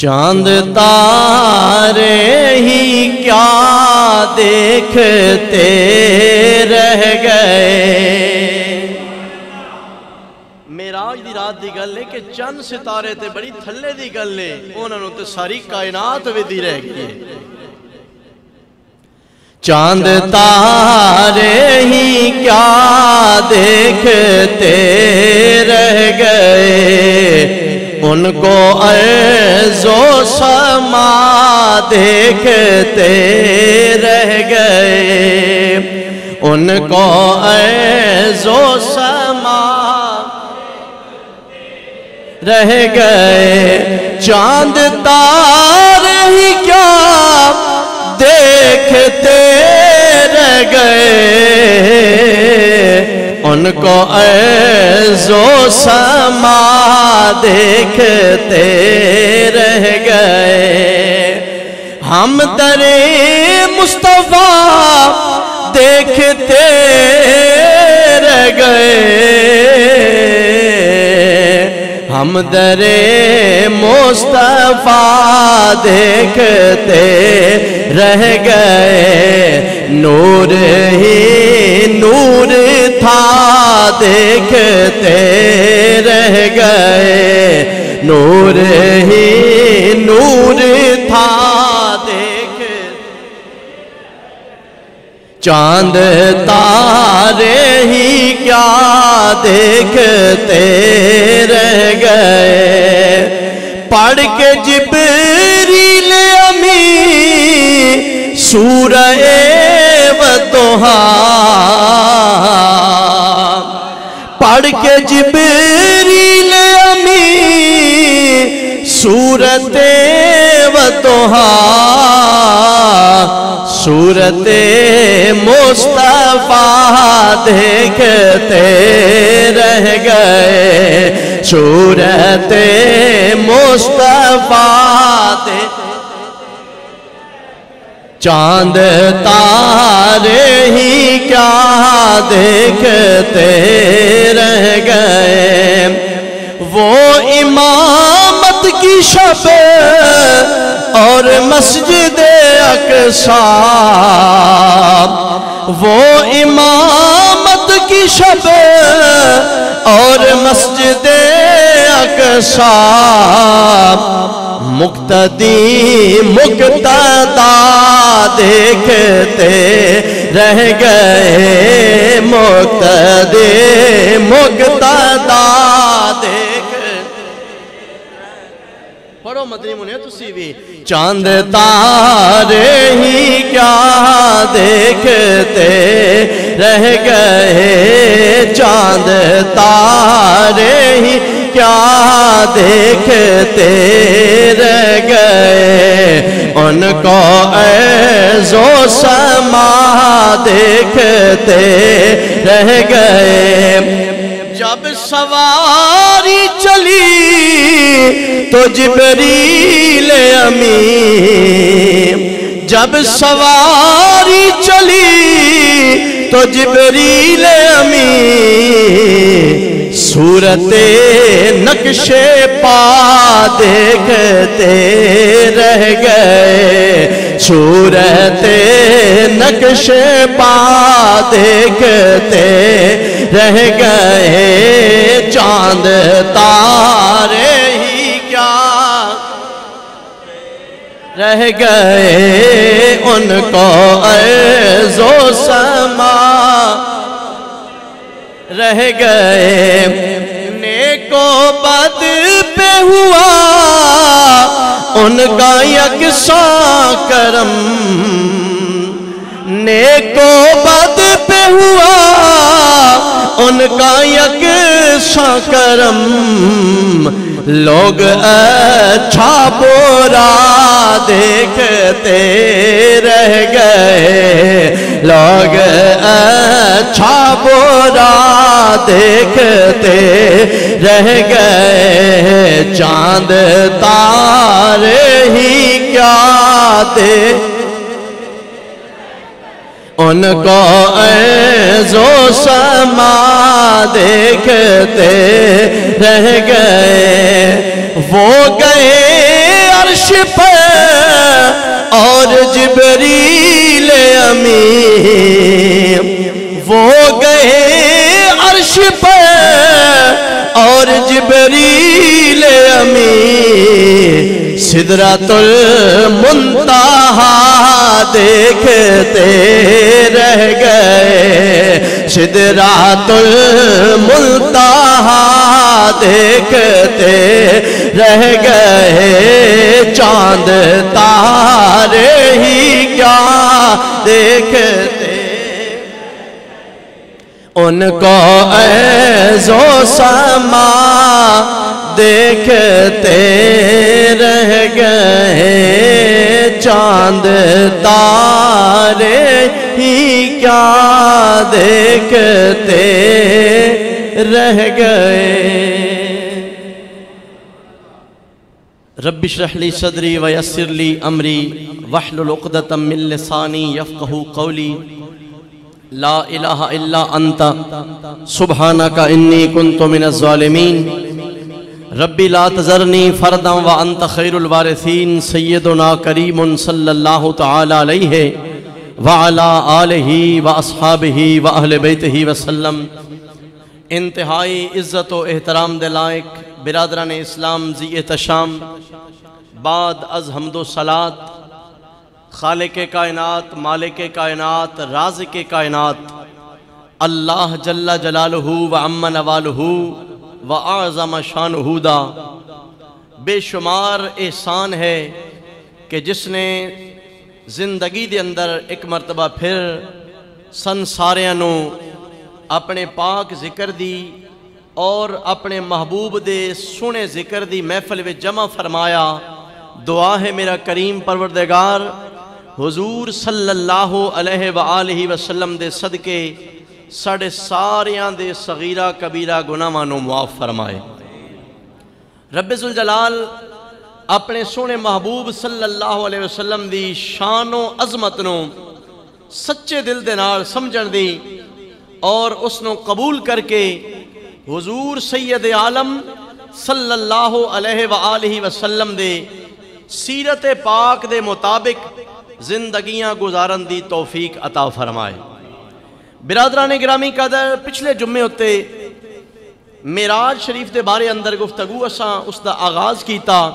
چاند تارے ہی کیا دیکھتے رہ گئے۔ معراج دی رات دی گل ہے کہ چند ستارے تے بڑی تھلے دی گل ہے، انہاں نوں تے ساری کائنات ودی رہ گئی ہے۔ چاند تارے ہی کیا دیکھتے رہ گئے، ان کو ارض و سما دیکھتے رہ گئے، ان کو ارض و سما رہ گئے۔ چاند تارے ہی کیا دیکھتے رہ گئے، ان کو ارض و سما دیکھتے رہ گئے۔ ہم در مصطفیٰ دیکھتے رہ گئے، ہم در مصطفیٰ دیکھتے رہ گئے۔ نور ہی نور تھا دیکھتے رہ گئے، نور ہی نور تھا دیکھتے۔ چاند تارے ہی کیا دیکھتے رہ گئے، پڑھ کے جبریل امین سورہ والضحیٰ، پڑھ کے جبریل امین سورۃ والضحیٰ، سورۃ مصطفیٰ دیکھتے رہ گئے، سورۃ مصطفیٰ دیکھتے۔ چاند تارے ہی کیا دیکھتے رہ گئے، وہ امامت کی شب اور مسجد اقصیٰ، وہ امامت کی شب اور مسجد اقصیٰ، مقتدی مقتدا دیکھتے رہ گئے، مقتدی مقتدا دیکھتے۔ پڑھو مدنی منیا تسی بھی۔ چاند تارے ہی کیا دیکھتے رہ گئے، چاند تارے ہی کیا دیکھتے رہ گئے، ان کو ارض و سما دیکھتے رہ گئے۔ جب سواری چلی تو جبریل امین، جب سواری چلی تو جبریل امین صورت نقش پا دیکھتے رہ گئے، صورت نقش پا دیکھتے رہ گئے۔ چاند تارے ہی کیا رہ گئے، ان کو ارض و سما رہ گئے۔ نیک و بد پہ ہوا ان کا یکساں کرم، نیک و بد پہ ہوا ان کا یکساں کرم، لوگ اچھا برا دیکھتے رہ گئے، لوگ اچھا برا دیکھتے رہ گئے۔ چاند تارے ہی کیا دیکھتے، ان کو ارض و سما دیکھتے رہ گئے، وہ گئے عرش پر اور جبریل امین وہ گئے عرش پر اور جبریل امین سدرۃ المنتہا دیکھتے رہ گئے سدرۃ المنتہا دیکھتے رہ گئے چاند تارے ہی کیا دیکھتے ان کو عیز و سما دیکھتے رہ گئے چاند تارے ہی کیا دیکھتے رہ گئے رب اشرح لی صدری ویسر لی امری واحلل عقدۃ من لسانی یفقہوا قولی لا الہ الا انت سبحانک انی کنت من الظالمین ربی لا تذرنی فردا وانت خیر الوارثین سیدنا کریم صلی اللہ تعالی علیہ وعلا آلہ واصحابہ واہل بیتہ وسلم انتہائی عزت و احترام دلائق برادران اسلام ذی احتشام بعد از حمد و صلات خالق کائنات مالک کائنات رازق کائنات اللہ جل جلالہ وعم نوالہ وَأَعْظَمَ شَانُهُ دا بے شمار احسان ہے کہ جس نے زندگی دے اندر ایک مرتبہ پھر سنساریاں نو اپنے پاک ذکر دی اور اپنے محبوب دے سنے ذکر دی محفل وچ جمع فرمایا دعا ہے میرا کریم پروردگار حضور صلی اللہ علیہ وآلہ وسلم دے صدقے ساڑھے ساریاں دے صغیرہ کبیرہ گناہاں نو معاف فرمائے رب ذوالجلال اپنے سونے محبوب صلی اللہ علیہ وسلم دی شان و عظمت نو سچے دل دے نال سمجھن دی اور اس نو قبول کر کے حضور سید عالم صلی اللہ علیہ وآلہ وسلم دے سیرت پاک دے مطابق زندگیاں گزارن دی توفیق عطا فرمائے برادران گرامی قدر پچھلے جمعے ہوتے معراج شریف دے بارے اندر گفتگو اساں اس دا آغاز کیتا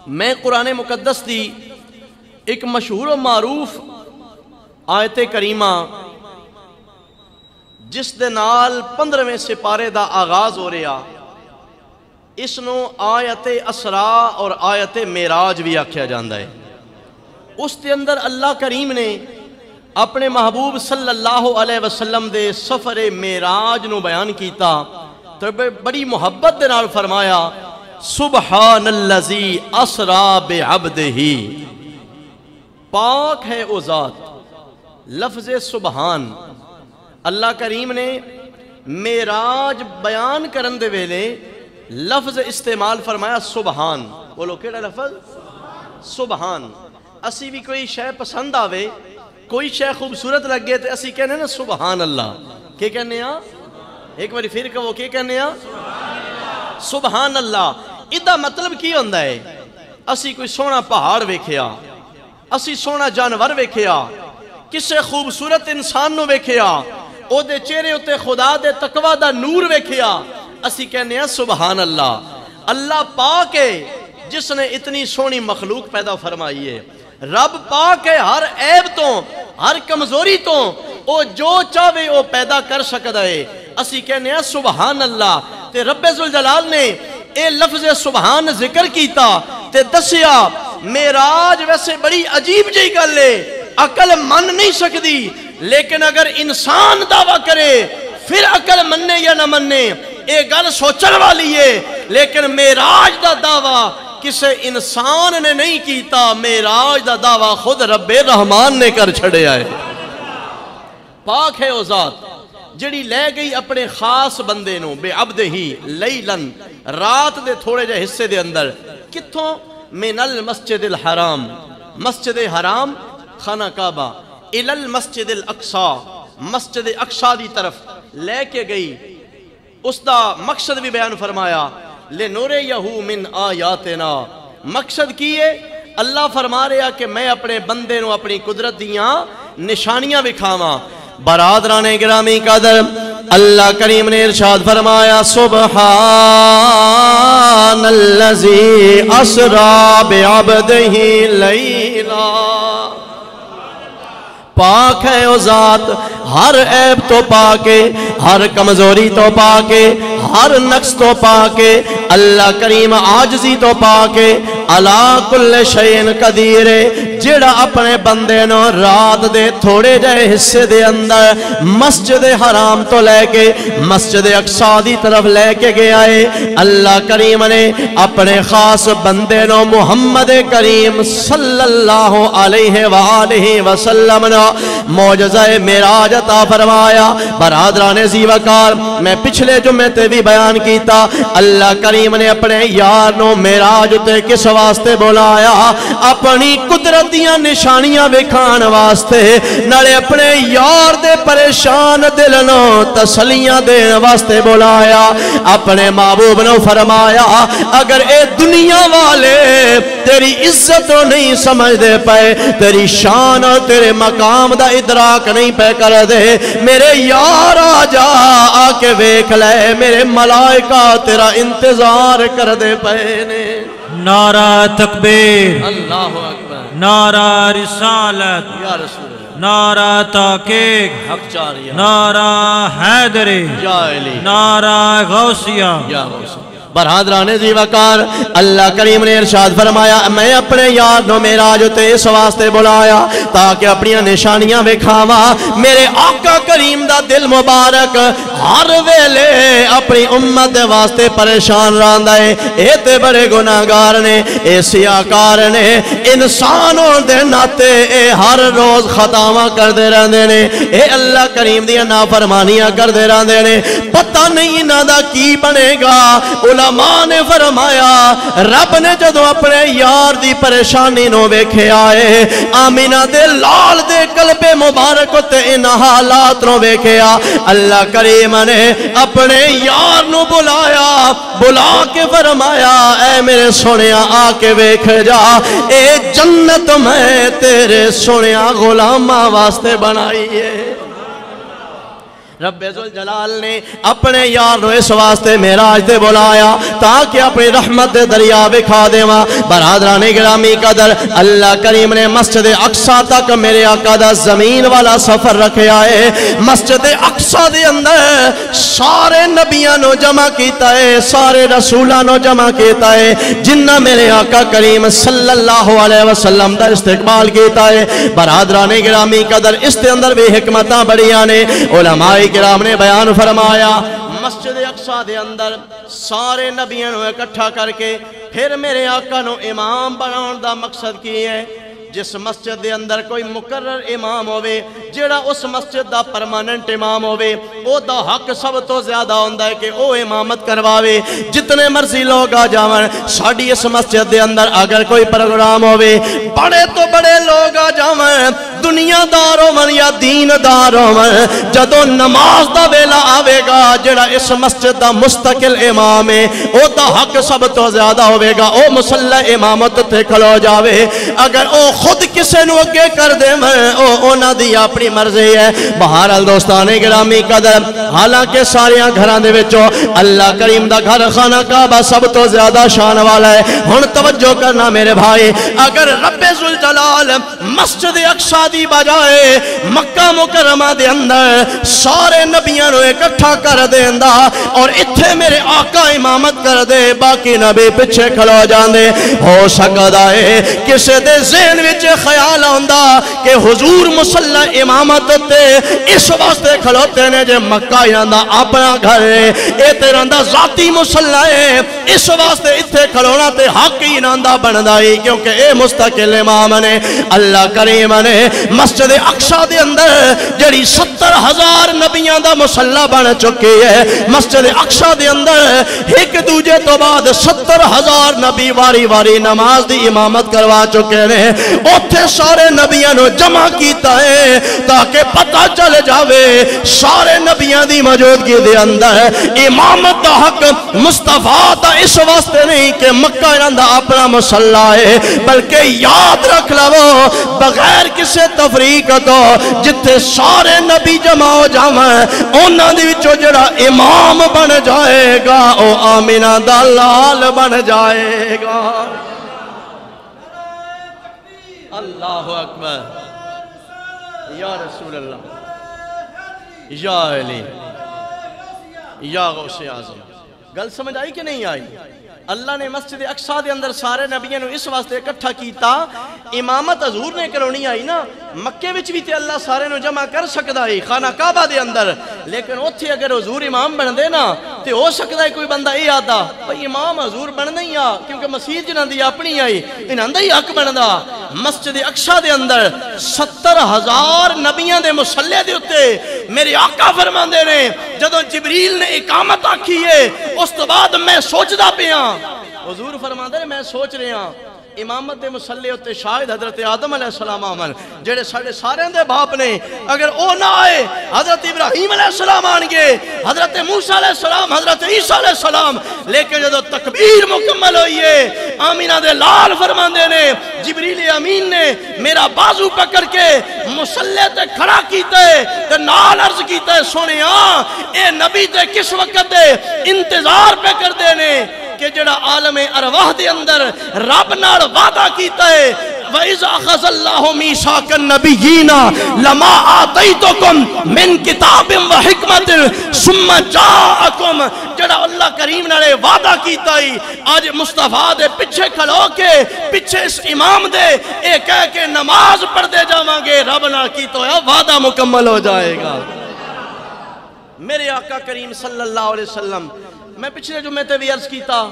میں قرآن مقدس دی ایک مشہور و معروف آیت کریمہ جس دے نال 15ویں سپارے دا آغاز ہو رہا اس نو آیت اسراء اور آیت معراج بھی آکھیا جاندہ ہے اس دے اندر اللہ کریم نے اپنے محبوب صلی اللہ علیہ وسلم دے سفر معراج نو بیان کیتا تو بڑی محبت دے نال فرمایا سبحان اللذی اسرا بعبدہ پاک ہے او ذات لفظ سبحان اللہ کریم نے معراج بیان کرن دے ویلے لفظ استعمال فرمایا سبحان بولو کیڑا لفظ سبحان اسی بھی کوئی شے پسند آوے کوئی شے خوبصورت لگے تو اسی کہنے نا سبحان اللہ کیا کہنے ہیں ایک باری پھر کہو کیا کہنے ہیں سبحان اللہ ادھا مطلب کی ہوندہ ہے اسی کوئی سونا پہاڑ ویکھیا اسی سونا جانور ویکھیا کسے خوبصورت انسان نو ویکھیا او دے چہرے ہوتے خدا دے تقوی دا نور ویکھیا اسی کہنے ہیں سبحان اللہ اللہ پاک ہے جس نے اتنی سونی مخلوق پیدا فرمائی ہے رب پاک ہے ہر عیب تو ہر کمزوری تو او جو چاہے او پیدا کر سکتا ہے اسی کہنے ہیں سبحان اللہ تے رب ذوالجلال نے اے لفظ سبحان ذکر کیتا تے دسیا معراج ویسے بڑی عجیب جی گل ہے عقل من نہیں سکتی لیکن اگر انسان دعویٰ کرے پھر عقل مننے یا نہ مننے اے گل سوچن والی ہے لیکن معراج دا دعویٰ کسے انسان نے نہیں کیتا معراج دا دعویٰ خود رب رحمان نے کر چھڑے آئے پاک ہے او ذات جڑی لے گئی اپنے خاص بندے نو بے عبد ہی لیلن رات دے تھوڑے جے حصے دے اندر کتھوں من المسجد الحرام مسجد حرام خانہ کعبہ الى المسجد الاقصی مسجد اقصی دی طرف لے کے گئی اس دا مقصد بھی بیان فرمایا لِنُرِيَهُ مِنْ آیاتنا مقصد کی ہے اللہ فرما رہا کہ میں اپنے بندے نو اپنی قدرت دیاں نشانیاں بکھاواں۔ برادران گرامی قدر اللہ کریم نے ارشاد فرمایا سبحان الذی اسری بعبدہ لیلا، پاک ہے او ذات ہر عیب تو پاکے، ہر کمزوری تو پاکے، ہر نقص تو پاکے، اللہ کریم عاجزی تو پاکے، علا کل شیء قدیر، جڑا اپنے بندے نو رات دے تھوڑے جائے حصے دے اندر مسجد حرام تو لے کے مسجد اقصی دی طرف لے کے گیا ہے، اللہ کریم نے اپنے خاص بندے نو محمد کریم صلی اللہ علیہ وآلہ وسلم نے معجزہ معراج عطا فرمایا۔ برادران ذی وقار میں پچھلے جمعے تے بھی بیان کیتا، اللہ کریم نے اپنے یار نو معراج تے کس واسطے بلایا؟ اپنی قدرت دیاں نشانیاں وکھان واسطے، نالے اپنے یار دے پریشان دل نو تسلیاں دین واسطے بلایا۔ اپنے محبوب نو فرمایا اگر اے دنیا والے تیری عزت نہیں سمجھ دے پائے، تیری شان اور تیرے مقام دا ادراک نہیں پہ کر دے، میرے یار آجا آکے ویکھ لے، میرے ملائکہ تیرا انتظار کر دے پہنے۔ نعرہ تکبیر، اللہ اکبر، نعرہ رسالت، یا رسول اللہ، نعرہ تحقیق، حق جاریہ، نعرہ حیدری، یا علی، نعرہ غوثیہ۔ یا غوث۔ برادران ذی وقار اللہ کریم نے ارشاد فرمایا میں اپنے یار نو معراج تے اس واسطے بلایا تاکہ اپنی نشانیاں وکھاواں۔ میرے آقا کریم دا دل مبارک ہر ویلے اپنی امت دے واسطے پریشان رہندا ہے۔ اے تے بڑے گناہگار نے، اے سیاکار نے، انسانوں دے ناتے اے ہر روز خطاواں کردے رہندے نے، اے اللہ کریم دی نافرمانیاں کردے رہندے نے، پتہ نہیں انہاں دا کی بنے گا۔ علماء نے فرمایا رب نے جدو اپنے یار دی پریشانی نو ویکھے آئے، آمینہ دے لال دے قلب مبارک تے ان حالات نو ویکھے آ، اللہ کریم نے اپنے یار نو بلایا، بلا کے فرمایا اے میرے سونیا آ کے ویکھ جا، اے جنت میں تیرے سونیا غلاماں واسطے بنائی ہے۔ رب ذوالجلال نے اپنے یار نو اس واسطے معراج تے بلایا تاکہ اپنی رحمت دے دریا بکھا دیواں۔ برادران گرامی قدر اللہ کریم نے مسجد اقصی تک میرے آقا دا زمین والا سفر رکھے آئے، مسجد اقصی دے اندر سارے نبیاں نو جمع کیتا ہے، سارے رسولاں نو جمع کیتا ہے، جنہ میرے آقا کریم صلی اللہ علیہ وسلم دا استقبال کیتا ہے۔ برادران گرامی قدر اس دے اندر بھی حکمتاں بڑیاں نے، علماء کرام نے بیان فرمایا مسجد اقصی دے اندر سارے نبیوں نو اکٹھا کر کے پھر میرے آقا نو امام بناؤن دا مقصد کی ہے۔ جس مسجد دے اندر کوئی مقرر امام ہوئے، جڑا اس مسجد دا پرماننٹ امام ہوئے، او دا حق سب تو زیادہ ہوندہ ہے کہ او امامت کرواوے۔ جتنے مرضی لوگ آ جاون، ساڑی اس مسجد دے اندر اگر کوئی پروگرام ہوئے، بڑے تو بڑے لوگ آ جاون، دنیا دار ہوون یا دین دار ہوون، جدو نماز دا ویلا آوے گا، جڑا اس مسجد دا مستقل امام ہے، او دا حق سب تو زیادہ ہوئے گا، او مسلح امامت تے کھلو جاوے۔ اگر او خود کسے نو اگے کر دے میں اونا دی اپنی مرضی ہے۔ بہرحال دوستان گرامی قدر، حالانکہ ساریاں گھراں دے وچوں اللہ کریم دا گھر خانہ کعبہ سب تو زیادہ شان والا ہے۔ ہن توجہ کرنا میرے بھائی، اگر رب ذوالجلال مسجد اقصی دی بجائے مکہ مکرمہ دے اندر سارے نبیوں نو اکٹھا کر دیندا اور اتھے میرے آقا امامت کر دے، باقی نبی پیچھے کھلو جاندے، ہو سکدا ہے کسے دے ذہن وچ خیال آندا کہ حضور مصلی امامت تے اس واسطے کھلوتے نے جے مکہ انہاں دا اپنا گھر ہے، اے تیراں دا ذاتی مصلی ہے، اس واسطے اتھے کھلونا تے حق ہی انہاں دا بندا ہے کیونکہ اے مستقل امام نے۔ اللہ کریم نے مسجد اقصی دے اندر جڑی 70,000 نبیاں دا مصلی بن چکی ہے، مسجد اقصی دے اندر ایک دوجے تو بعد 70,000 نبی واری واری نماز دی امامت کروا چکے نے۔ اوتھے سارے نبیاں نو جمع کیتا ہے تاکہ پتہ چل جاوے سارے نبیاں دی موجودگی دے اندر امامت دا حق مصطفیٰ دا اس واسطے نہیں کہ مکہ انہاں دا اپنا مسلح ہے، بلکہ یاد رکھ لو بغیر کسے تفریق تو جتھے سارے نبی جمع ہو جاویں انہاں دے وچوں جڑا امام بن جائے گا او آمینہ دا لال بن جائے گا۔ اللہ اکبر، یا رسول اللہ، یا علی، یا غوث اعظم۔ گل سمجھ آئی کہ نہیں آئی؟ اللہ نے مسجد اقصی دے اندر سارے نبیوں نے اس واسطے اکٹھا کیتا، امامت حضور نے کرونی آئی نا، مکے وچ بھی تے اللہ سارے نو جمع کر سکدا ہے خانہ کعبہ دے اندر، لیکن اوتھے اگر حضور امام بن دے نا تے ہو سکدا ہے کوئی بندہ یہ آدا بھئی امام حضور بننا ہی آ، کیونکہ مسجد جنہاں دی اپنی آئی انہاں دا ہی حق بندا۔ مسجد اقصی دے اندر 70,000 نبیوں دے مصلی دے اتے میرے آقا فرماندے نے جدوں جبریل نے اقامت آکھی ہے اس تو بعد میں سوچدا پیا، حضور فرماندے نے میں سوچ رہا ہاں امامت دے مصلی ہوتے شاہد حضرت آدم علیہ السلام آمن جڑے ساڑھے سارے دے باپ نے، اگر او نہ آئے حضرت ابراہیم علیہ السلام آنگے، حضرت موسیٰ علیہ السلام، حضرت عیسیٰ علیہ السلام، لیکن جدو تکبیر مکمل ہوئیے آمینہ دے لال فرماندے نے جبریل امین نے میرا بازو پکڑ کے مصلی تے کھڑا کیتے تے نال عرض کیتے سونے اے نبی تے کس وقت دے انتظار پہ کر دینے کہ جڑا عالم ارواح دے اندر رب نال وعدہ کیتا ہے وَإِذَا أَخَذَ اللَّهُ مِيثَاقَ النَّبِيِّينَ لَمَا آتَيْتُكُم مِّن كِتَابٍ وَحِكْمَةٍ ثُمَّ جَاءَكُم، جڑا اللہ کریم نے وعدہ کیتا ہے آج مصطفیٰ دے پیچھے کھلو کے پیچھے اس امام دے اے کہہ کے نماز پڑھ دے جاواں گے رب نال کیتا ہے وعدہ مکمل ہو جائے گا۔ میرے آقا کریم صلی اللہ علیہ وسلم، میں پچھلے جمعے تے بھی عرض کیتا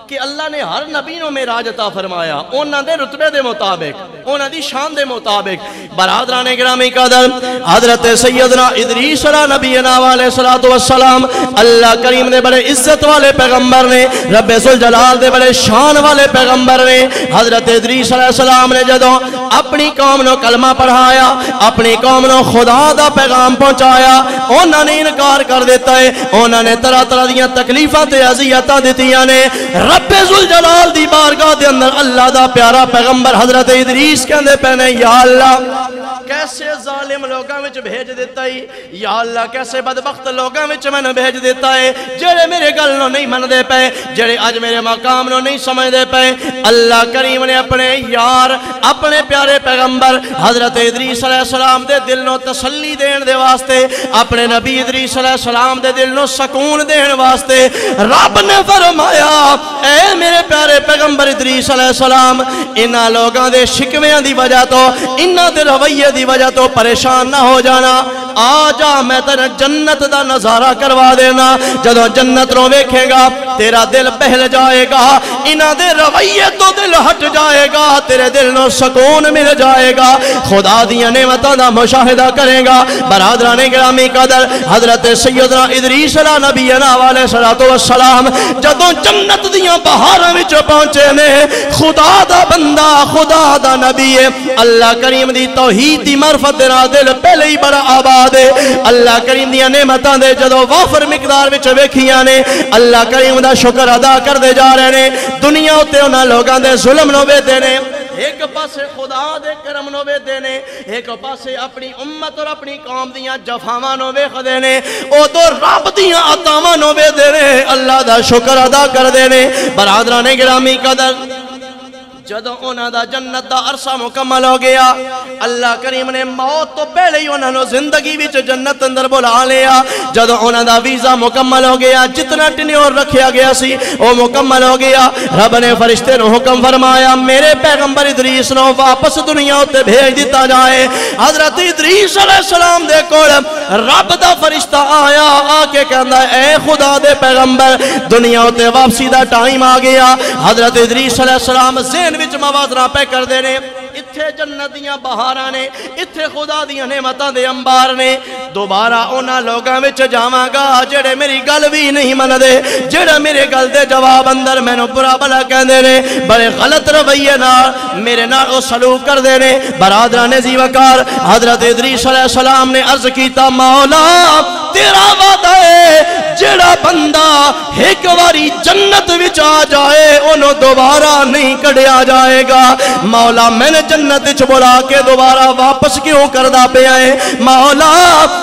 کہ اللہ نے ہر نبی نو معراج عطا فرمایا انہاں دے رتبے دے مطابق، انہاں دی شان دے مطابق۔ برادران گرامی قدر، حضرت سیدنا ادریس علیہ نبینا علیہ الصلوۃ والسلام اللہ کریم نے بڑے عزت والے پیغمبر نے، رب ذوالجلال دے بڑے شان والے پیغمبر نے۔ حضرت ادریس علیہ السلام نے جدوں اپنی قوم نو کلمہ پڑھایا، اپنی قوم نو خدا دا پیغام پہنچایا، انہاں نے انکار کر دیتا ہے، انہاں نے طرح طرح دیاں تکلیفاں تے اذیتاں دتیاں نے۔ رب ذوالجلال دی بارگاہ دے اندر اللہ دا پیارا پیغمبر حضرت ادریس کہندے پہنے یا اللہ کیسے ظالم لوگاں وچ بھیج دیتا ہے، یا اللہ کیسے بدبخت لوگاں وچ میں نے بھیج دیتا ہے جڑے میرے گل نو نہیں من دے پے، جڑے اج میرے مقام نو نہیں سمجھ دے پے۔ اللہ کریم نے اپنے یار اپنے پیارے پیغمبر حضرت ادریس علیہ السلام دے دل نو تسلی دین دے واسطے، اپنے نبی ادریس علیہ السلام دے دل نو سکون دین واسطے رب نے فرمایا اے میرے پیارے پیغمبر ادریس علیہ السلام انہاں لوگاں دے شکویاں دی وجہ تو، انہاں دے رویے دی وجہ تو پریشان نہ ہو جانا، آ جا میں تیرے جنت دا نظارہ کروا دینا، جدو جنت رو ویکھے گا تیرا دل بہل جائے گا، انہاں دے رویے تو دل ہٹ جائے گا، تیرے دل نو سکون مل جائے گا، خدا دیاں نعمتاں دا مشاہدہ کرے گا۔ برادران گرامی قدر، حضرت سیدنا ادریس علیہ نبینا علیہ السلام جدو جنت دیاں بہاراں وچ پہنچے نے، خدا دا بندہ خدا دا نبی ہے، اللہ کریم دی توحید دی معرفت دے نال دل پہلے ہی بڑا آباد ہے، اللہ کریم دی نعمتاں دے جدو وافر مقدار وچ ویکھیاں نے اللہ کریم دا شکر ادا کردے جا رہے نے، دنیا تے انہاں لوگاں دے ظلم نو ویکھدے نے، ایک پاسے خدا دے کرم نو ویکھدے نے، ایک پاسے اپنی امت اور اپنی قوم دیاں جفاواں نو ویکھدے نے، او تو رب دیاں عطاواں نو ویکھدے نے، اللہ دا شکر ادا کردے نے۔ برادران گرامی قدر، جدو انہاں دا جنت دا عرصہ مکمل ہو گیا، اللہ کریم نے موت تو پہلے ہی انہاں نو زندگی وچ جنت اندر بلا لیا، جدو انہاں دا ویزا مکمل ہو گیا، جتنا ٹینیور رکھیا گیا سی وہ مکمل ہو گیا، رب نے فرشتے نو حکم فرمایا میرے پیغمبر ادریس نو واپس دنیا تے بھیج دیتا جائے۔ حضرت ادریس علیہ السلام دے کول رب دا فرشتہ آیا، آ کے کہندا اے خدا دے پیغمبر دنیا تے واپسی دا ٹائم آ گیا۔ حضرت ادریس علیہ السلام وچ موازنہ پہ کر دے نے، اتھے جنت دیاں بہاراں نے، اتھے خدا دیاں نعمتاں دے انبار نے، دوبارہ انہاں لوگاں وچ جاواں گا جڑے میری گل بھی نہیں من دے، جڑے میرے گل دے جواب اندر مینوں برا بھلا کہندے نے، بڑے غلط رویے نال میرے نال او سلوک کر دے نے۔ برادران عزیز وقار، حضرت ادریس علیہ السلام نے عرض کیتا مولا تیرا وعدہ ہے جڑا بندہ ایک واری جنت وچ آ جائے انہوں دوبارہ نہیں کڑیا جائے گا۔ مولا میں نے جنت وچ بلا کے دوبارہ واپس کیوں کردا پیا ہے؟ مولا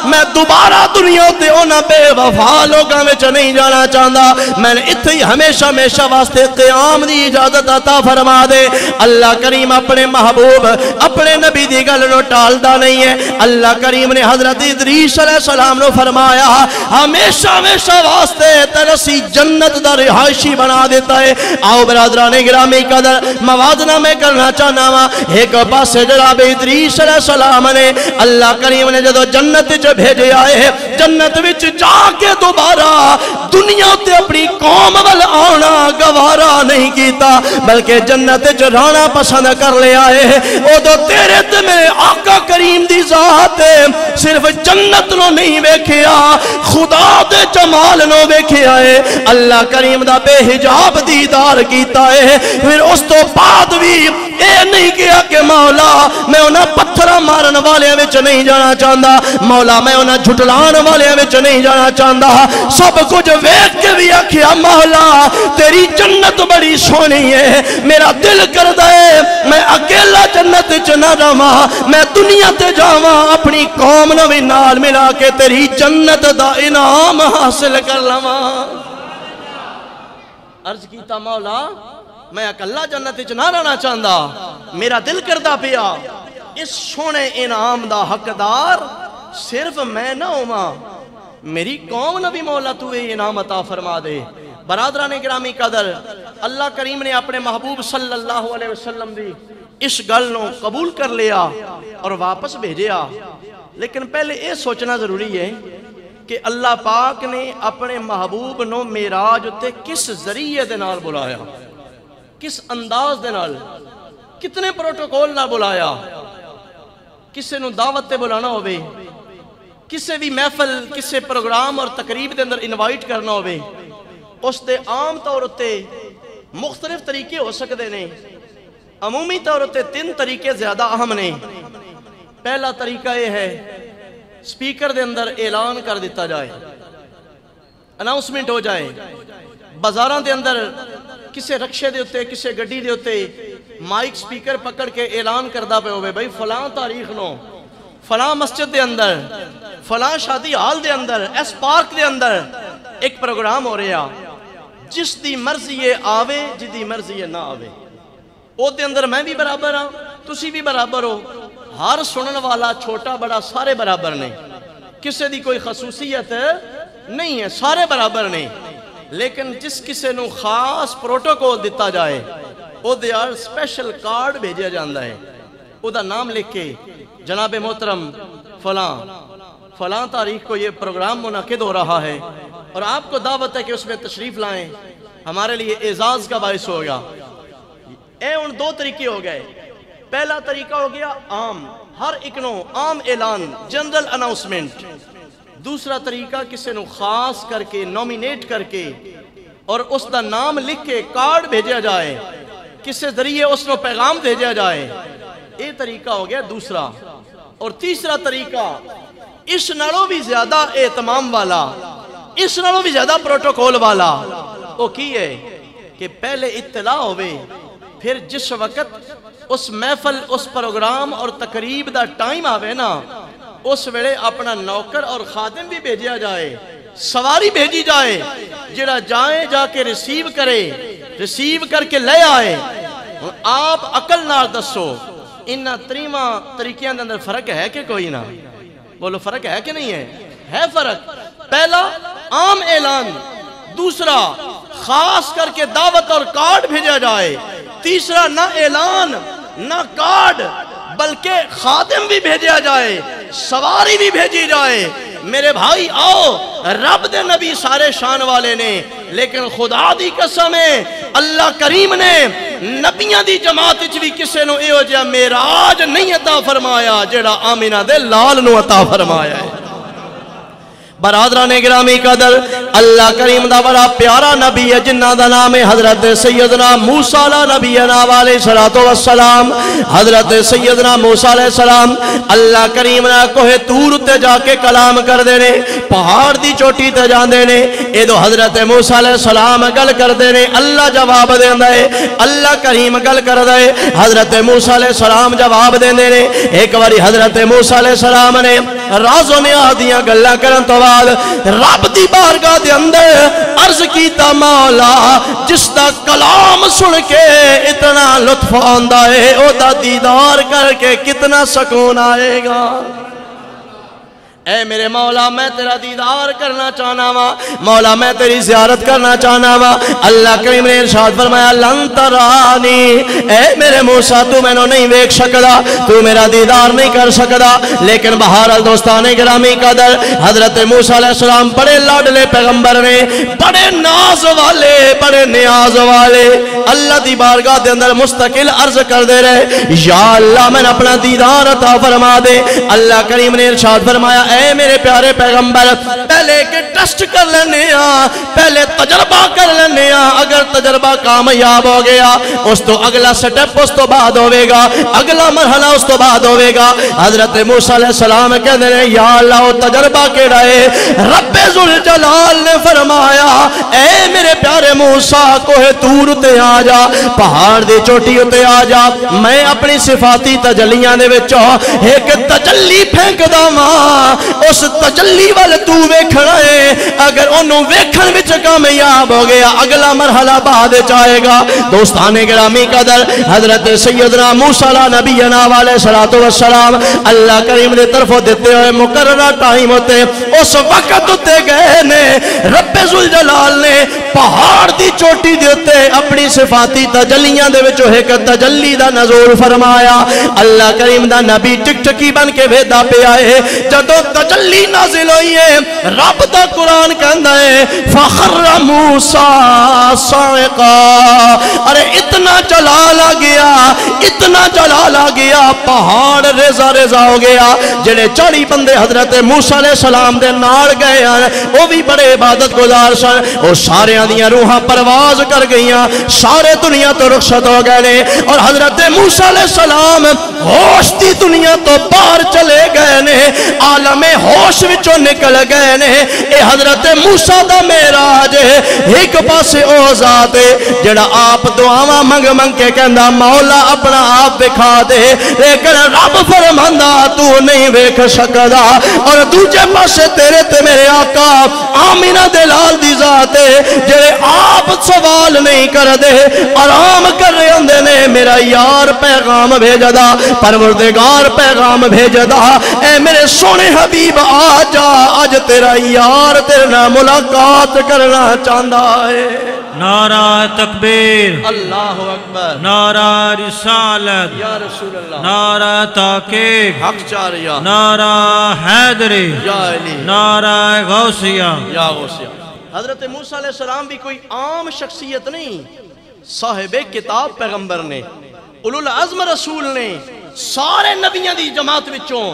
میں دوبارہ دنیا تے انہاں بے وفا لوگاں وچ نہیں جانا چاہندا، میں نے اتھے ہی ہمیشہ ہمیشہ واسطے قیام دی اجازت عطا فرما دے۔ اللہ کریم اپنے محبوب اپنے نبی دی گل نو ٹالدا نہیں ہے۔ اللہ کریم نے حضرت ادریس علیہ السلام نو فرمایا ہمیشہ ہمیشہ واسطے ترسی جنت دا رہائشی بنا دیتا ہے۔ آؤ برادران گرامی قدر موازنہ میں کرنا چاہنا وا، ایک پاسے جناب ادریس علیہ السلام نے اللہ کریم نے جدو جنت وچ بھیجے آئے، جنت وچ جا کے دوبارہ دنیا تے اپنی قوم ول آنا گوارا نہیں کیتا، بلکہ جنت وچ رہنا پسند کر لیا ہے۔ او دو تیرے تے میرے آقا کریم دی ذات صرف جنت نو نہیں ویکھیا، خدا دے جمال نو ویکھیا ہے۔ اللہ کریم دا بے حجاب دیدار کیتا ہے۔ پھر اس تو بعد بھی اے نہیں کیا کہ مولا میں انہاں پتھرہ مارن والے وچ نہیں جانا چاہندا، مولا میں انہاں جھٹلان والے وچ نہیں جانا چاہندا، سب کچھ ویکھ کے بھی آکھیا مولا تیری جنت بڑی سونی ہے، میرا دل کردا ہے میں اکیلا جنت وچ نہ رہواں، میں دنیا تے جاواں اپنی قوم نو بھی نال ملا کے تیری جنت دا انعام حاصل کر لواں۔ عرض کیتا مولا میں اکلا جنت وچ نہ رہنا چاہندا، میرا دل کردا پیا اس سونے انعام دا حقدار صرف میں نہ ہوواں، میری قوم نہ بھی مولا تو یہ انعام عطا فرما دے۔ برادران گرامی قدر اللہ کریم نے اپنے محبوب صلی اللہ علیہ وسلم دی اس گل نو قبول کر لیا اور واپس بھیجیا، لیکن پہلے یہ سوچنا ضروری ہے کہ اللہ پاک نے اپنے محبوب نو معراج تے کس ذریعے دے نال بلایا، کس انداز دے نال، کتنے پروٹوکول نال بلایا۔ کسے نو دعوت تے بلانا ہوئے، کسے بھی محفل کسے پروگرام اور تقریب دے اندر انوائٹ کرنا ہوئے، اس دے عام طور تے مختلف طریقے ہو سکتے نے، عمومی طور تے 3 طریقے زیادہ اہم نے۔ پہلا طریقہ یہ ہے سپیکر دے اندر اعلان کر دیتا جائے، اناؤنسمنٹ ہو جائے، بازاراں دے اندر کسے رکشے دے ہوتے کسے گڈی دے ہوتے مائک سپیکر پکڑ کے اعلان کردہ پہ ہوئے بھئی فلاں تاریخ نو فلاں مسجد دے اندر فلاں شادی حال دے اندر ایس پارک دے اندر ایک پروگرام ہو رہا، جس دی مرضی یہ آوے جدی مرضی یہ نہ آوے، او دے اندر میں بھی برابر ہاں تسی بھی برابر ہو، ہر سنن والا چھوٹا بڑا سارے برابر نے، کسے دی کوئی خصوصیت نہیں ہے، سارے برابر نے۔ لیکن جس کسے نو خاص پروٹوکول دیتا جائے او دے آر سپیشل کارڈ بھیجیا جاندہ ہے، او دا نام لکھ کے جناب محترم فلاں تاریخ کو یہ پروگرام منعقد ہو رہا ہے اور آپ کو دعوت ہے کہ اس میں تشریف لائیں، ہمارے لیے اعزاز کا باعث ہوگا۔ ان 2 طریقے ہو گئے۔ پہلا طریقہ ہو گیا عام، ہر ایک نو عام اعلان، جنرل اناؤنسمنٹ۔ دوسرا طریقہ کسی نو خاص کر کے نومینیٹ کر کے اور اس دا نام لکھ کے کارڈ بھیجیا جائے، کسی ذریعے اس نو پیغام بھیجیا جائے، یہ طریقہ ہو گیا دوسرا۔ اور تیسرا طریقہ اس نالوں بھی زیادہ اہتمام والا، اس نالوں بھی زیادہ پروٹوکول والا، وہ کی ہے کہ پہلے اطلاع ہوئے، پھر جس وقت اس محفل اس پروگرام اور تقریب دا ٹائم آوے نا، اس ویلے اپنا نوکر اور خادم بھی بھیجیا جائے، سواری بھیجی جائے، جڑا جائے جا کے ریسیو کرے، ریسیو کر کے لے آئے۔ آپ عقل نال دسو انہاں 3 طریقیاں دے اندر فرق ہے کہ کوئی نہ؟ بولو فرق ہے کہ نہیں ہے؟ ہے فرق۔ پہلا عام اعلان، دوسرا خاص کر کے دعوت اور کارڈ بھیجا جائے، تیسرا نہ اعلان نہ کارڈ بلکہ خادم بھی بھیجا جائے، سواری بھی بھیجی جائے۔ میرے بھائی آؤ، رب دے نبی سارے شان والے نے، لیکن خدا دی قسم ہے اللہ کریم نے نبیاں دی جماعت وچ بھی کسے نو ایہو جہا معراج نہیں عطا فرمایا جڑا آمینہ دے لال نو عطا فرمایا ہے۔ برادران گرامی قدر اللہ کریم دا بڑا پیارا نبی ہے جنہ دا نام ہے حضرت سیدنا موسیٰ نبینا علیہ السلام. حضرت سیدنا موسیٰ علیہ السلام اللہ کریم نے کوہ تور تے جا کے کلام کر دینے, پہاڑ دی چوٹی تے جان دینے. ایدو حضرت موسیٰ علیہ السلام گل کر دینے, اللہ جواب دین دے, اللہ کریم گل کر دے. حضرت موسیٰ علیہ السلام جواب دین دینے. ایک باری حضرت موسیٰ علیہ السلام نے راز و نیادیاں گلہ کرن تو رب دی بارگاہ دے اندر عرض کیتا, مولا جس دا کلام سن کے اتنا لطف آندا ہے او دا دیدار کر کے کتنا سکون آئے گا. اے میرے مولا میں تیرا دیدار کرنا چاہنا وا, مولا میں تیری زیارت کرنا چاہنا وا. اللہ کریم نے ارشاد فرمایا لن ترانی, اے میرے موسیٰ تو میں نو نہیں ویکھ سکدا, تو میرا دیدار نہیں کر سکدا. لیکن بہرحال دوستان گرامی قدر حضرت موسیٰ علیہ السلام بڑے لاڈلے پیغمبر نے, بڑے ناز والے, بڑے نیاز والے, اللہ دی بارگاہ دے اندر مستقل عرض کر دے رہے, یا اللہ میں اپنا دیدار عطا فرما دے. اللہ کریم نے ارشاد فرمایا اے میرے پیارے پیغمبر پہلے کہ ٹیسٹ کر لینے پہلے تجربہ کر لینے, اگر تجربہ کامیاب ہو گیا اس تو اگلا سٹیپ اس تو بعد ہوئے گا, اگلا مرحلہ اس تو بعد ہوئے گا. حضرت موسیٰ علیہ السلام کہتے ہیں یا اللہ وہ تجربہ کے رہے. رب ذوالجلال نے فرمایا اے میرے پیارے موسیٰ کوہ تور تے آ جا, پہاڑ دی چوٹی تے آ جا, میں اپنی صفاتی تجلیاں دے وچوں ایک تجلی پھینک دا ماں, اس تجلی والے تو ویکھنا ہے, اگر انہوں ویکھن وچ کامیاب ہو گیا اگلا مرحلہ بعد چاہے گا. دوستان گرامی قدر حضرت سیدنا موسیٰ نبینا علیہ السلام اللہ کریم نے طرف دیتے ہوئے مقررہ ٹائم ہوتے اس وقت ہوتے گئے نے. رب ذوالجلال نے پہاڑ دی چوٹی دیتے اپنی صفاتی تجلیاں دے وچوں ایک تجلی دا نزول فرمایا. اللہ کریم دا نبی ٹک ٹکی بن کے ویدا پہ آئے, جدو تجلی نازل ہوئی ہے رب دا قرآن کہندا ہے فخر موسیٰ صاعقا, ارے اتنا جلال آ گیا, اتنا جلال آ گیا, پہاڑ ریزہ ریزہ ہو گیا. جڑے 40 بندے حضرت موسیٰ علیہ السلام دے نال گئے ہیں وہ بھی بڑے عبادت گزار سن, وہ سارے دیاں روحاں پرواز کر گئیاں, سارے دنیا تو رخصت ہو گئے نے, اور حضرت موسیٰ علیہ السلام ہوش دی دنیا تو باہر چلے گئے نے, عالم ہوش وچوں نکل گئے نے. اے حضرت موسیٰ دا معراج ایک پاسے او ذات جڑا آپ دعاواں منگ منگ کے کہندا مولا اپنا آپ دکھا دے, لیکن رب فرماندا تو نہیں ویکھ سکدا, اور دوجے پاسے تیرے تے میرے آقا آمینہ دے لال دی ذات جڑے آپ سوال نہیں کر دے, آرام کر رہے ہوندے نے, میرا یار پیغام بھیجدا, پروردگار پیغام بھیجدا, اے میرے سونے حبیب آ جا, آج تیرا یار تیرے نال ملاقات کرنا چاہندا ہے. نعرہ تکبیر, اللہ اکبر, نعرہ رسالت, یا رسول اللہ, نعرہ تحقیق, حق چاریا, نعرہ حیدری, یا علی, نعرہ غوثیہ, یا غوثیہ. حضرت موسیٰ علیہ السلام بھی کوئی عام شخصیت نہیں, صاحب کتاب پیغمبر نے, اولو العزم رسول نے, سارے نبیوں دی جماعت وچوں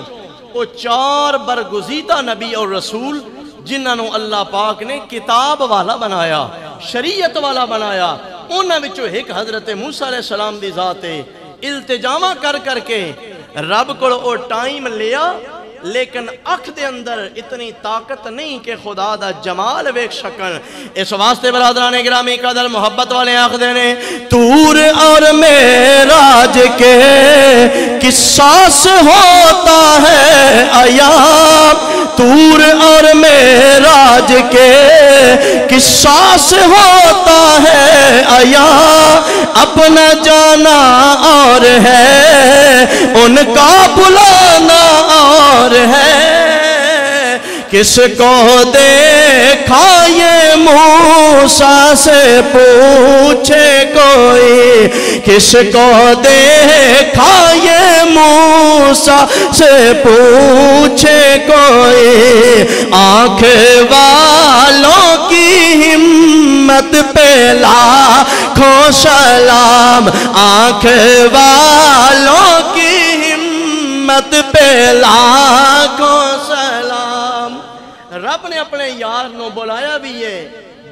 وہ 4 برگزیدہ نبی اور رسول جنہاں نو اللہ پاک نے کتاب والا بنایا, شریعت والا بنایا. انہاں وچوں ایک حضرت موسیٰ علیہ السلام دی ذات التجامہ کر کر کے رب کو او ٹائم لیا, لیکن اکھ دے اندر اتنی طاقت نہیں کہ خدا دا جمال ویکھ سکن. اس واسطے برادران گرامی قدر محبت والے آخ دینے تور اور معراج کے قصہ سے ہوتا ہے ایام, تور اور معراج کے قصہ سے ہوتا ہے ایام, اپنا جانا اور ہے ان کا بلانا اور ہے, کس کو دیکھا یہ موسیٰ سے پوچھے کوئی, کس کو دیکھا یہ موسیٰ سے پوچھے کوئی, آنکھ والوں کی ہمت پہ لاکھوں سلام, آنکھ والوں کی ہمت پہ لاکھوں سلام. رب نے اپنے یار نو بلایا بھی ہے،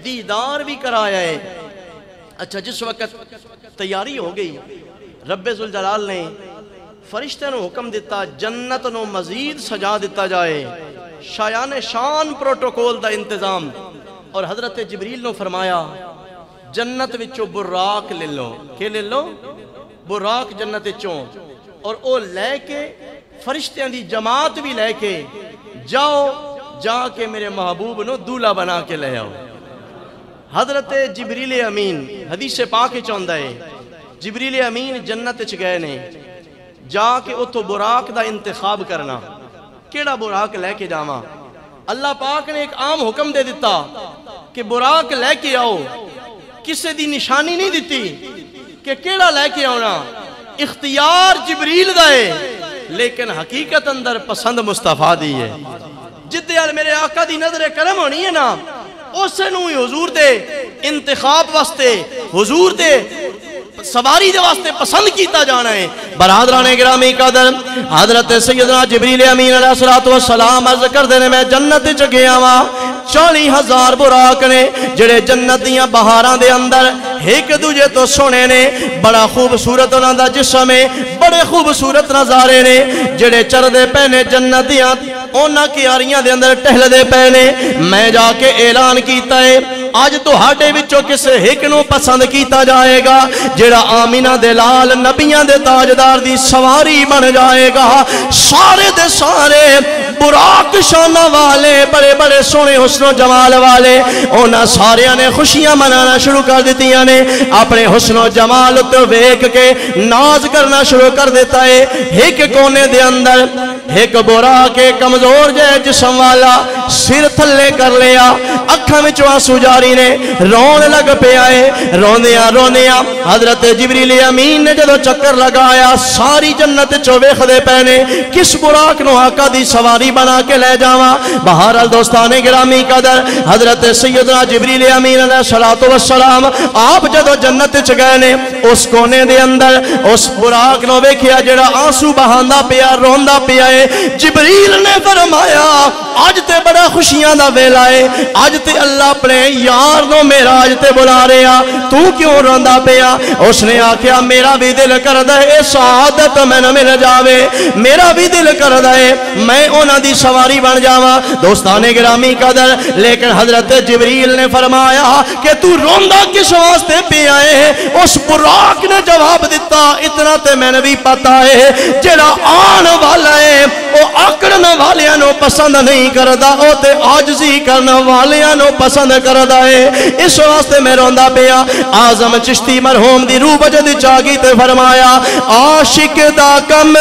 دیدار بھی کرایا ہے۔ اچھا جس وقت تیاری ہو گئی، رب ذوالجلال نے فرشتے نو حکم دیتا جنت نو مزید سجا دیتا جائے، شایان شان پروٹوکول دا انتظام، اور حضرت جبریل نو فرمایا جنت وچوں براق لے لو، کہ لے لو براق جنت وچوں، اور او لے کے فرشتیاں دی جماعت بھی لے کے جاؤ، جا کے میرے محبوب نو دولہ بنا کے لے آؤ۔ حضرت جبریل امین حدیث پاک چاہتا ہے جبریل امین جنت چ گئے نے، جا کے اتو براق دا انتخاب کرنا، کیڑا براق لے کے جاواں۔ اللہ پاک نے ایک عام حکم دے دیتا کہ براق لے کے آؤ، کسے دی نشانی نہیں دیتی کہ کیڑا لے کے آنا، اختیار جبریل دا ہے، لیکن حقیقت اندر پسند مصطفیٰ دی ہے۔ جدے آل میرے آقا دی نظر کرم ہونی ہے نا، اسے نوی حضور دے انتخاب واسطے، حضور دے سواری دے واسطے پسند کیتا جانا ہے۔ برادران گرامی قدر، حضرت سیدنا جبریل امین علیہ السلام عرض کر دینے میں جنت چگیا وا 40,000 براق نے جڑے جنت دیاں بہاراں دے اندر ایک دوجے تو سونے نے، بڑا خوبصورت انہاں دا جسم ہے، بڑے خوبصورت نظارے نے، جڑے چردے پہنے جنت دیاں اونا کیاریاں دے اندر ٹہل دے پہنے۔ میں جا کے اعلان کیتا ہے آج تو ہاڑے وچوں کسے ایک نو پسند کیتا جائے گا جڑا آمینہ دے لال نبیاں دے تاجدار دی سواری بن جائے گا۔ سارے دے سارے براق شانہ والے، بڑے بڑے سونے حسن و جمال والے، اونا سارے نے خوشیاں منانا شروع کر دیتیاں نے، اپنے حسن و جمال تو ویک کے ناز کرنا شروع کر دیتا ہے۔ ایک کونے دے اندر ایک براق کمزور جائے جسم والا سر تھلے کر لیا، اکھاں میں آنسو جاری نے، رون لگ پہ آئے، روندیاں حضرت جبریل امین نے جدو چکر لگایا ساری جنت چوبے خدے پہنے کس براق نو آقا دی سواری بنا کے لے جاواں۔ بہرحال دوستان گرامی قدر، حضرت سیدنا جبریل امین علیہ السلام آپ جدو جنت چ گئے نے، اس کونے دے اندر اس براق نو ویکھیا جڑا آنسو بہاندا پیا، روندا پیا ہے۔ جبریل نے فرمایا آج تے بڑا خوشیاں دا ویلا ہے، آج تے اللہ اپنے یار نو معراج تے بلا رہا، تو کیوں روندا پیا؟ اس نے آکھیا میرا بھی دل کردا ہے سعادت میں نہ مل جاوے، میرا بھی دل کردا ہے میں انہاں دی سواری بن جاواں۔ دوستان گرامی قدر، لیکن حضرت جبریل نے فرمایا کہ تو روندا کس واسطے پیا ہے؟ اس براق نے جواب دیتا اتنا تے میں نے بھی پتا ہے جڑا آن والا ہے وہ آکڑن والیاں نو پسند نہیں کردا، او تے عاجزی کرن والیاں نو پسند کردا ہے، اس واسطے میں روندا پیا۔ اعظم چشتی مرحوم دی روح بجد چاگی تے فرمایا عاشق دا کم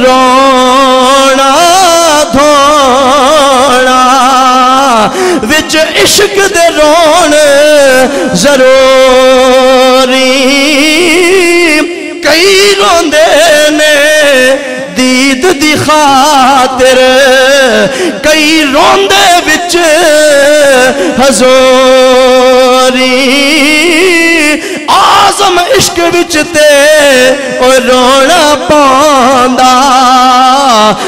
رونا دھونا وچ عشق دے رون ضروری، کئی روندے نے دید دی خاطر، کئی روندے وچ حضوری، اعظم عشق وچ تے او رونا پوندا،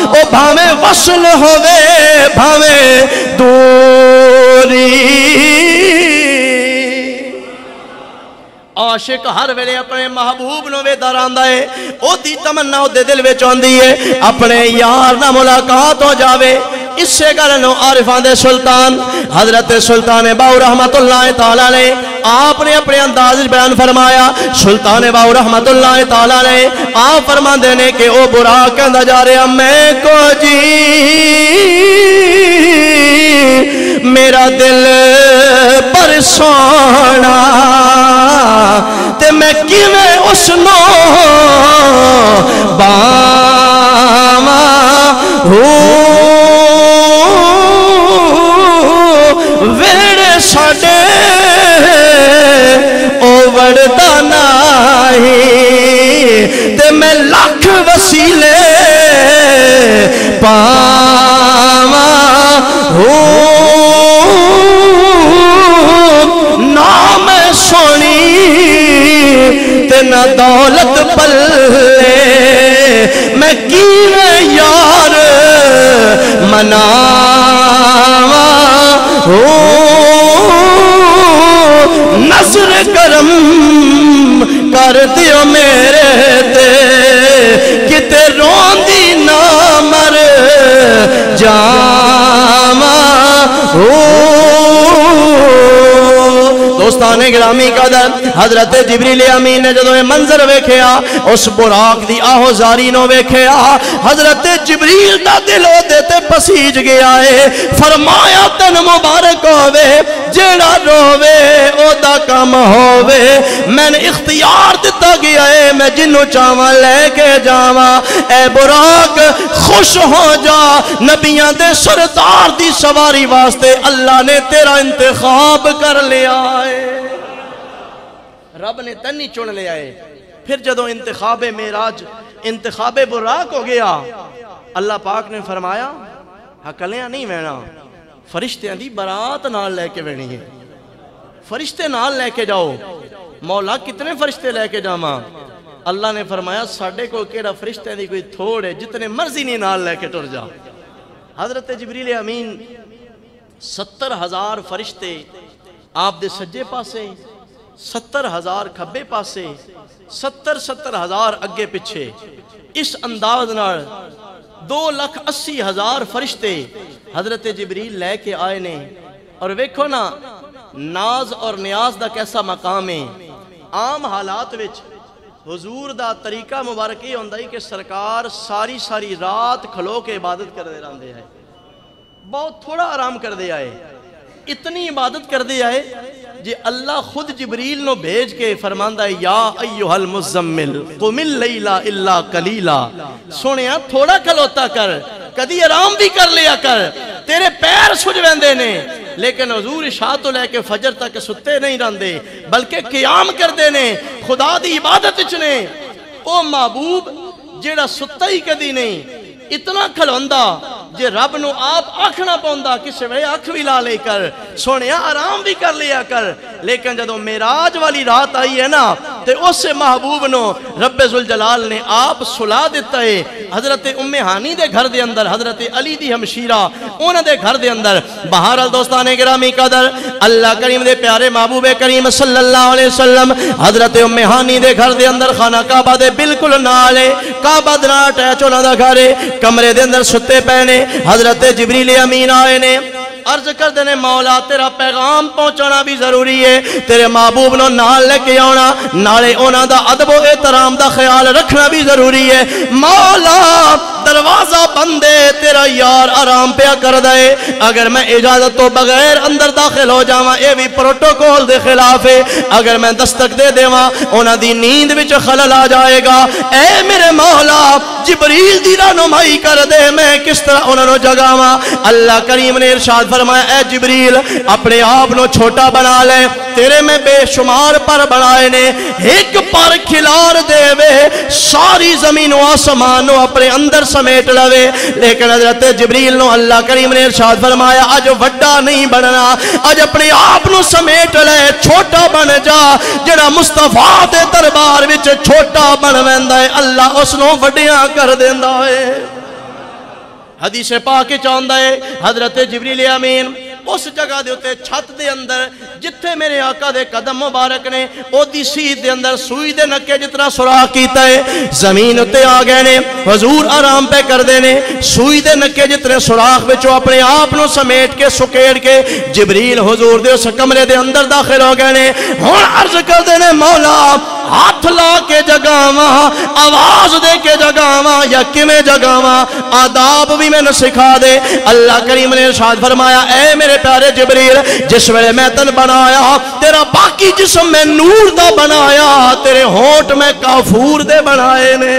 او بھاویں وصل ہووے بھاویں دوری۔ عاشق ہر ویلے اپنے محبوب نو ویدا رہندا ہے، او دی تمنا او دے دل وچ ہوندی ہے اپنے یار نال ملاقات ہو جاوے۔ اس سے گلنو عارفان دے سلطان حضرت سلطان باؤ رحمت اللہ تعالیٰ علیہ آپ نے اپنے انداز بیان فرمایا۔ سلطان باؤ رحمت اللہ تعالیٰ علیہ آپ فرما دینے کہ او براق کہندا جا رہا میں کو جی میرا دل پر سونا تے میں کیویں اس نو باواں ویڑے ساڈے او وڑدا نہیں تے میں لاکھ وسیلے پاواں نہ میں سونی تے نہ دولت پلے میں کیویں یار مناوا نظر کرم کر دیو میرے تے کتے روندی نہ مر جاواں دوستان گرامی قدر حضرت جبریل امین نے جدوں یہ منظر ویکھیا اس براق دی آہوزاری نو ویکھیا حضرت جبریل دا دل اودے تے پسیج گیا ہے فرمایا تن مبارک ہووے جیڑا رووے او دا کم ہووے میں نے اختیار دیتا گیا ہے میں جنوں چاواں لے کے جاواں اے براق خوش ہو جا نبیاں دے سردار دی سواری واسطے اللہ نے تیرا انتخاب کر لیا ہے رب نے تنی چن لیا ہے پھر جدوں انتخاب معراج انتخاب براق ہو گیا اللہ پاک نے فرمایا ہکلیاں نہیں وینا فرشتیاں دی برات نال لے کے وینی ہے فرشتے نال لے کے جاؤ مولا کتنے فرشتے لے کے جاواں اللہ نے فرمایا ساڈے کو کیڑا فرشتے دی کوئی تھوڑ ہے جتنے مرضی نہیں نال لے کے ٹر جا حضرت جبریل امین 70,000 فرشتے آپ دے سجے پاسے 70,000 کھبے پاسے 70,000 اگے پچھے اس انداز نال 2,80,000 فرشتے حضرت جبریل لے کے آئے نے اور ویکھو نا ناز اور نیاز دا کیسا مقام ہے عام حالات وچ حضور دا طریقہ مبارک یہ ہوندا ہے کہ سرکار ساری رات کھلو کے عبادت کر دے رہندے ہیں بہت تھوڑا آرام کر دے آئے اتنی عبادت کر دے آئے جی اللہ خود جبریل نو بھیج کے فرماندہ ہے یا ایوہ المزمل قم اللیل الا قلیلا سنیا تھوڑا کھلوتا کر کدی آرام بھی کر لیا کر تیرے پیر سج ویندے نے لیکن حضور عشاء تو لے کے فجر تک ستے نہیں رہندے بلکہ قیام کر دے نے خدا دی عبادت چنے او محبوب جیڑا ستا ہی کدی نہیں اتنا کھلوندہ جے رب نو آپ آنکھنا پوندا کسے وے آنکھ بھی لا لے کر سونیا آرام بھی کر لیا کر لیکن جدو معراج والی رات آئی ہے نا تے اس سے محبوب نو رب ذوالجلال نے آپ سلا دیتا ہے حضرت ام ہانی دے گھر دے اندر حضرت علی دی ہمشیرہ انہ دے گھر دے اندر بہرحال دوستان گرامی قدر اللہ کریم دے پیارے محبوب کریم صلی اللہ علیہ وسلم حضرت ام ہانی دے گھر دے اندر خانہ کعبہ دے بالکل نالے کعبہ دنا ٹیچ ہونا دا گھرے کمرے دے اندر ستے پہنے حضرت جبریل امین آئے نے عرض کر دینے مولا تیرا پیغام پہنچانا بھی ضروری ہے تیرے محبوب نو نال لے کے آنا نالے اونا دا ادب و احترام دا خیال رکھنا بھی ضروری ہے مولا دروازہ بندے تیرا یار آرام پیا کر دے اگر میں اجازت تو بغیر اندر داخل ہو جاواں اے بھی پروٹوکول دے خلاف ہے اگر میں دستک دے دیواں اونا دی نیند وچ خلل آ جائے گا اے میرے مولا جبریل دی رہنمائی کر دے میں کس طرح انہوں نے جگاواں اللہ کریم نے ارشاد فرمایا اے جبریل اپنے آپ نو چھوٹا بنا لے تیرے میں بے شمار پر بنائے نے ایک پر کھلار دے وے ساری زمین و آسمان نو اپنے اندر سمیٹ لوے لیکن حضرت جبریل نو اللہ کریم نے ارشاد فرمایا اج وڈا نہیں بننا اج اپنے آپ نو سمیٹ لے چھوٹا بن جا جڑا مصطفیٰ دے دربار وچ چھوٹا بن ویندا ہے اللہ اس نو وڈیاں کر دیندا ہے حدیث پاک چاہتا ہے حضرت جبریل امین اس جگہ دے ہوتے چھت دے اندر جتھے میرے آقا دے قدم مبارک نے او دی سید دے اندر سوئی دے نکے جتنا سراخ کیتا ہے زمین ہوتے آگئے نے حضور آرام پہ کر دینے سوئی دے نکے جتنے سراخ بچو اپنے آپ نو سمیٹ کے سکیڑ کے جبریل حضور دے اس کمرے دے اندر داخل ہو گئے نے ہون عرض کر دینے مولا ہاتھ لا کے جگاواں آواز دے کے جگاواں یا کمیں جگاواں آداب بھی میں نے سکھا دے اللہ کریم نے ارشاد فرمایا اے میرے پیارے جبریل جس ویلے میں تن بنایا تیرا باقی جسم میں نور دا بنایا تیرے ہونٹ میں کافور دے بنائے نے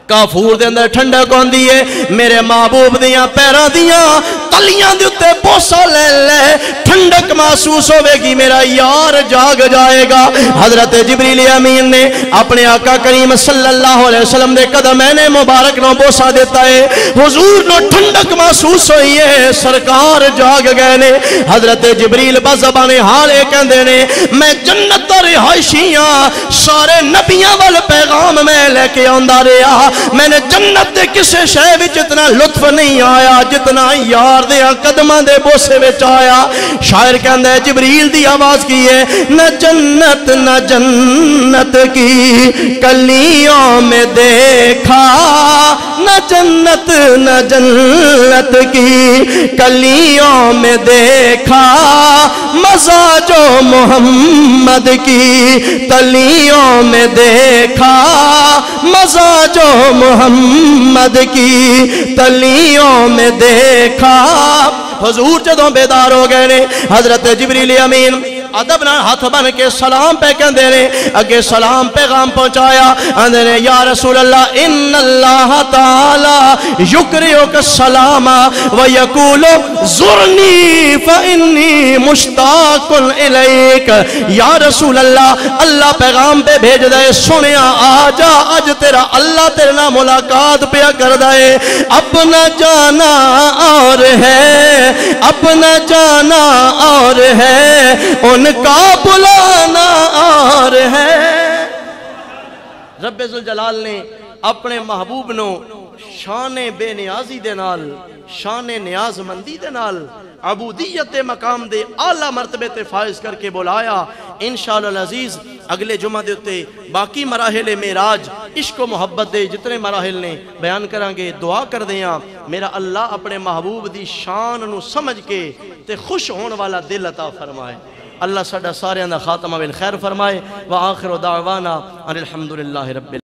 کافور دے اندر ٹھنڈک ہوندی ہے میرے محبوب دیاں پیراں دیاں تلیاں دے اتے بوسا لے لے ٹھنڈک محسوس ہوے گی میرا یار جاگ جائے گا حضرت جبریل امین نے اپنے آقا کریم صلی اللہ علیہ وسلم دے قدمین مبارک نو بوسا دیتا ہے حضور نو ٹھنڈک محسوس ہوئی ہے سرکار جاگ گئے نے حضرت جبریل بزبان حال کہندے نے میں جنت دا رہائی حبشیاں سارے نبیاں وال پیغام میں لے کے آندا رہا میں نے جنت دے کسے شے وچ اتنا لطف نہیں آیا جتنا یار دے قدماں دے بوسے وچ آیا شاعر کہندا ہے جبریل دی آواز کی ہے نہ جنت کی کلیوں میں دیکھا نہ جنت کی کلیوں میں دیکھا مزہ جو محمد کی تلیوں میں دیکھا مزہ جو محمد کی تلیوں میں دیکھا حضور جدوں بیدار ہو گئے نے حضرت جبریل امین ادب نال ہاتھ بن کے سلام پہ کہندے نے اگے سلام پیغام پہنچایا اندے نے یا رسول اللہ ان اللہ تعالی یکرئک السلام ویقول زرنی فانی مشتاق الیک یا رسول اللہ اللہ پیغام پہ بھیج دے سنیا آجا اج تیرا اللہ تیرے نال ملاقات پیا کر دے اپنا جانا اور ہے اپنا جانا اور ہے ان کا بلانا اور ہے رب ذوالجلال نے اپنے محبوب نو شان بے نیازی دے نال شان نیاز مندی دے نال عبودیت مقام دے اعلیٰ مرتبے تے فائز کر کے بلایا انشاءاللہ العزیز اگلے جمعہ دے اتے باقی مراحل معراج عشق و محبت دے جتنے مراحل نے بیان کرانگے دعا کر دیاں میرا اللہ اپنے محبوب دی شان نو سمجھ کے تے خوش ہون والا دل عطا فرمائے اللہ ساڈا سارے دا خاتمہ بالخیر فرمائے وآخر دعوانا ان الحمدللہ رب